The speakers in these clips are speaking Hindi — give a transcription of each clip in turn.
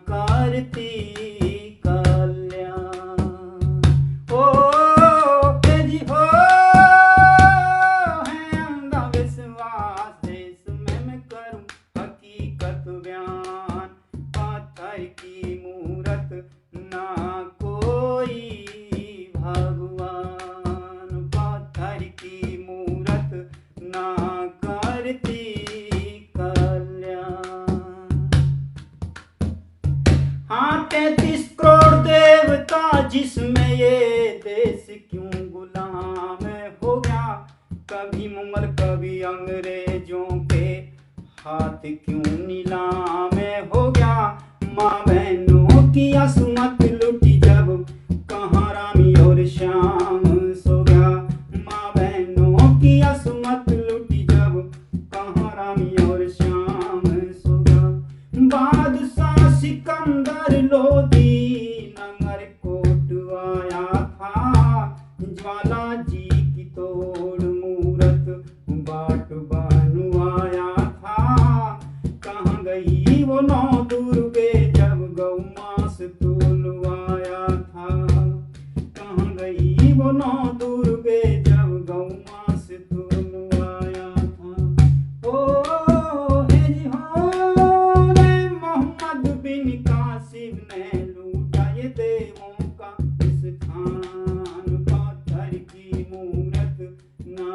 करती कल्याण। ओ हे जी हो है अंधविश्वास देश में मैं करूं हकीकत बयान। पत्थर की मूरत ना कोई भगवान, पत्थर की मूरत ना करती कल्याण। हाँ 33 करोड़ देवता जिसमें ये देश क्यों गुलाम हो गया। कभी मुगल कभी अंग्रेजों के हाथ क्यों नीलाम हो गया। माँ बहनों की असमत लुटी जब कहाँ रामी और श्याम सो गया। माँ बहनों की असमत लुटी जब कहाँ रामी और श्याम सो गया। बादशाह सिकंदर लोधी नगर कोट आया था। ज्वाला जी की तोड़ मूरत बाट बनवाया था। कहाँ गई वो नौ दुर्गे जब गौ मास तुलवाया था। कहाँ गई वो नौ दुर्गे जब गौ मास तुलवाया था। ओ हे जी हो रे मोहम्मद बिन कासिम ने लूटा ये देवों का स्थान। पत्थर की मूरत ना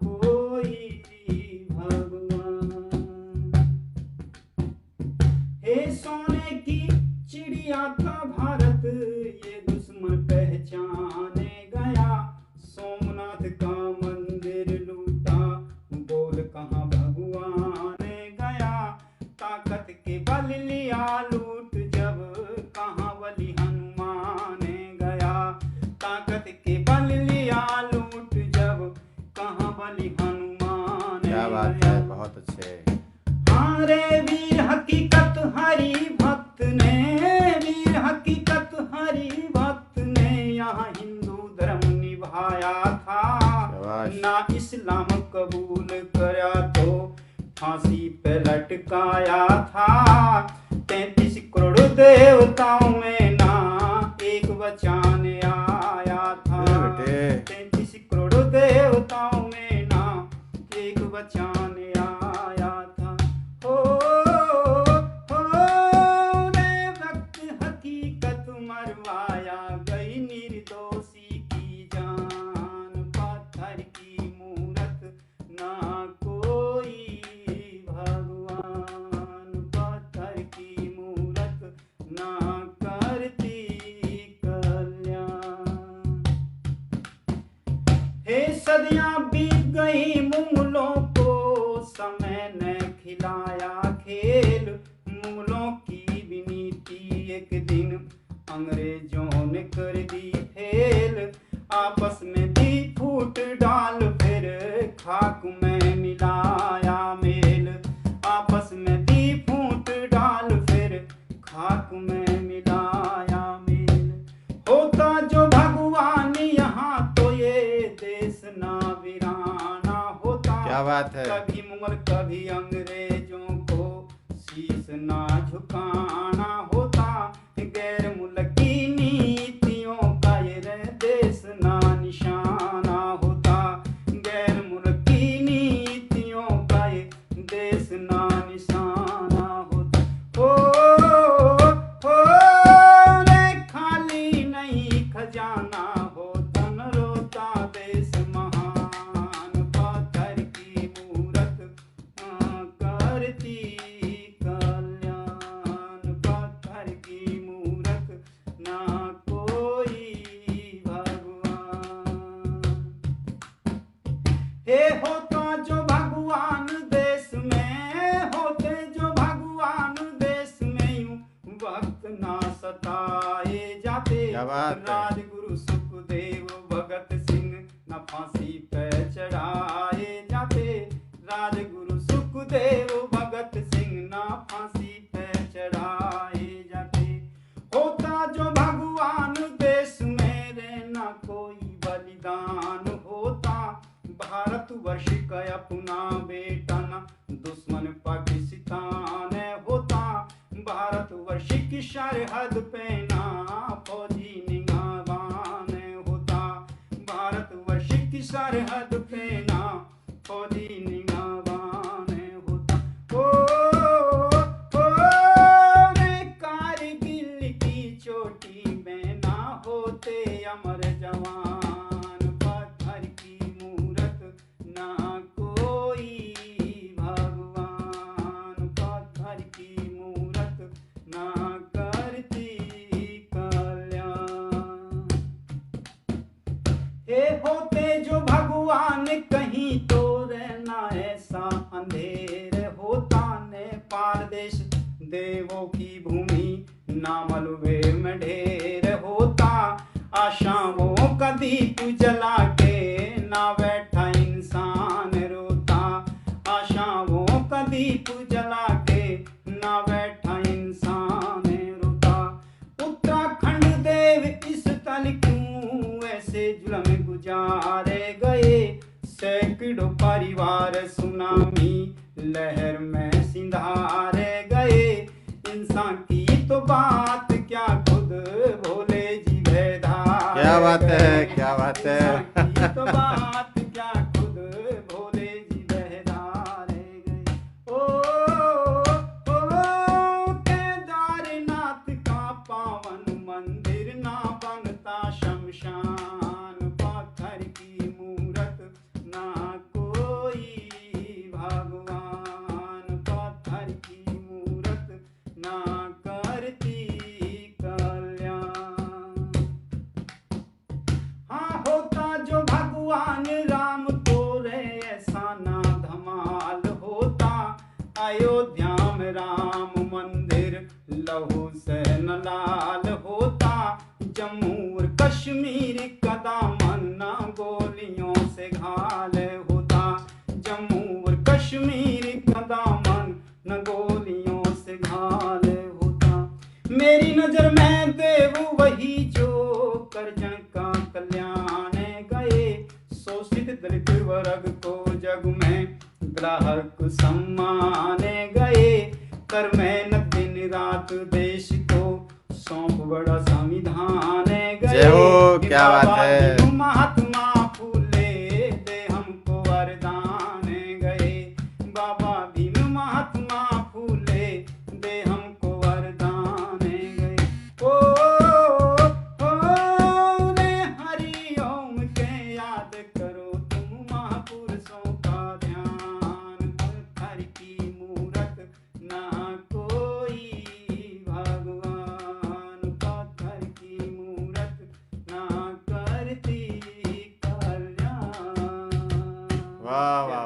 कोई भगवान। हे सोने की चिड़िया का भारत ये दुश्मन पहचाने गया। सोमनाथ का मंदिर लूटा बोल कहाँ भगवान गया। ताकत के बल लिया लूट जब कहाँ बलि हनुमान गया। ताकत के बल लिया लूट जब कहाँ बलि हनुमान क्या बात गया। है, बहुत अच्छे। हाँ रे वीर हकीकत हरि भक्त ने, वीर हकीकत हरि भक्त ने यहाँ हिंदू धर्म निभाया था। शाबाश। ना इस्लाम कबूल करा तो फांसी पे लटकाया था। 33 करोड़ देवताओं में ना एक बचाने आया था। बेटे 33 करोड़ देवताओं में ना एक बचाने आया था। हो रे वक्त हकीकत मरवाया गई निर्दोषी की जान। पत्थर की मूरत ना कोई भगवान, पत्थर की मूरत ना करती कल्याण। हे सदियां बीत गई मुगलों को समय ने खिलाया खेल। मुगलों की विनीति एक दिन अंग्रेजों ने कर दी फेल। आपस में दी फूट डाल फिर खाक में मिलाया मेल। आपस में दी फूट डाल फिर खाक में मिलाया मेल। होता जो भगवान यहाँ तो ये देश ना वीराना होता। क्या बात है। कभी मुगल कभी अंग्रेजों को शीश ना झुकाना होता। गैर मुल्की नीतियों का ये देश ना निशाना होता। गैर मुल्की नीतियों का ये देश ना निशाना होता। हो रे खाली नहीं खजाना होता न रोता देश महान। पत्थर की मूरत करती कल्याण। पत्थर की मूरत ना कोई भगवान। हे होता जो भगवान देश में, होते जो भगवान देश में यूं वक्त ना सताए जाते। क्या बात है। राजगुरु सुखदेव भगत सिंह न फांसी पे चढ़ाए जाते। राजगुरु सुखदेव भगत सिंह न फांसी पे चढ़ाए जाते। होता जो भगवान देश मेरे न कोई बलिदान होता। भारतवर्ष का अपना बेटा न दुश्मन पाकिस्तान होता। भारतवर्ष की सरहद पे ना फौजी निगाहबान होता, भारतवर्ष की सरहद पे ना फौजी निगाहबान होता। ओ रे कारगिल की चोटी में ना होते अमर जवान, पत्थर की मूरत ना कोई भगवान, पत्थर की मूरत ना करती कल्याण। हे होते जो भगवान कहीं तो रहना ऐसा अंधेर होता, नेपाल देश देवों की भूमि ना मलबे में ढेर होता, आशाओं का दीप जला के ना बैठा इंसान रोता, आशाओं का दीप जला के ना बैठा इंसान रोता। उत्तराखंड देव इस तल क्यों ऐसे जुल्म गुजारे गए, सैकड़ों परिवार सुनामी लहर में सिंधारे गए, इंसान की तो बात क्या खुद भोले जी भेदारे। क्या बात है, क्या बात है। इंसान की तो बात क्या खुद भोले जी भेदारे गए। केदारनाथ का पावन मंदिर ना बनता शमशान, पत्थर की मूरत ना कोई भगवान, पत्थर की मूरत ना करती कल्याण। हाँ होता जो भगवान राम तो रे ऐसा ना धमाल होता, अयोध्या में राम मंदिर लहू से न लाल होता, जम्मू और कश्मीर का दामन ना गोलियों से घाल होता, जम्मू और कश्मीर का दामन न गोलियों से घाल होता। मेरी नजर में देव वही जो करजन का कल्याण गए, शोषित दलित वर्ग को जग में ग्राहक सम्मान गए, कर मेहनत दिन रात देश को सौंप बड़ा संविधान गए। जय हो, क्या बात है। महात्मा फूले दे हमको वरदान गए, बाबा भीम महात्मा फूले दे हमको वरदान गए। रे हरि ओम के याद करो तुम महापुरुषों का ध्यान, पत्थर की मूरत ना कोई भगवान, पत्थर की मूरत ना करती कल्याण। वाह वाह।